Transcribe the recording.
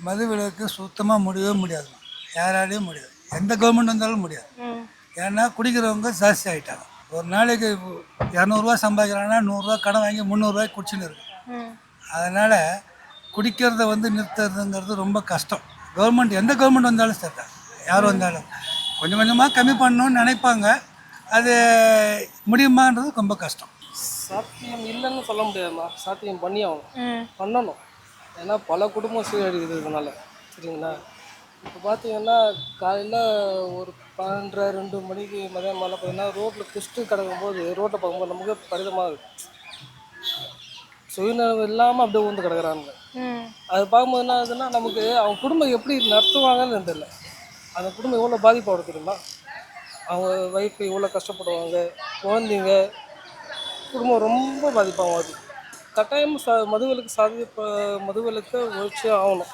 மதுவிலக்கு சுத்தமாக முடியவே முடியாதுமா. யாராலையும் முடியாது. எந்த கவர்மெண்ட் வந்தாலும் முடியாது. ஏன்னா குடிக்கிறவங்க ஜாஸ்தி ஆகிட்டாங்க. ஒரு நாளைக்கு 200 சம்பாதிக்கிறாங்கன்னா 100 கடன் வாங்கி 300 குடிச்சுன்னு இருக்கு. அதனால் குடிக்கிறத நிறுத்துறதுங்கிறது ரொம்ப கஷ்டம். கவர்மெண்ட் எந்த கவர்மெண்ட் வந்தாலும் சரி, யார் வந்தாலும் கொஞ்சம் கொஞ்சமாக கம்மி பண்ணணும்னு நினைப்பாங்க. அது முடியுமான்றது ரொம்ப கஷ்டம். சாத்தியம் இல்லைன்னு சொல்ல முடியாதுமா, சாத்தியம் பண்ணி ஆகணும், பண்ணணும். ஏன்னா பல குடும்பம் சீரழிக்குது இதனால. சரிங்களா? இப்போ பார்த்தீங்கன்னா காலையில் ஒரு 12:30 2 மணிக்கு மதியானம் மேலே பார்த்தீங்கன்னா ரோட்டில் குடிச்சிட்டு கிடக்கும்போது ரோட்டை பார்க்கும்போது நமக்கு பரிதமாக இருக்குது. சுயநலம் இல்லாமல் அப்படியே ஊந்து கிடக்குறாங்க. அது பார்க்கும்போது என்ன ஆகுதுன்னா நமக்கு அவங்க குடும்பம் எப்படி நடத்துவாங்கன்னு தெரியல. அந்த குடும்பம் எவ்வளோ பாதிப்பாக தெரியுமா? அவங்க ஒய்ஃபு எவ்வளோ கஷ்டப்படுவாங்க, குழந்தைங்க, குடும்பம் ரொம்ப பாதிப்பாகும். அது கட்டாயம் மதுவிலக்கு மதுவிலக்கை ஒழிச்சே ஆகணும்.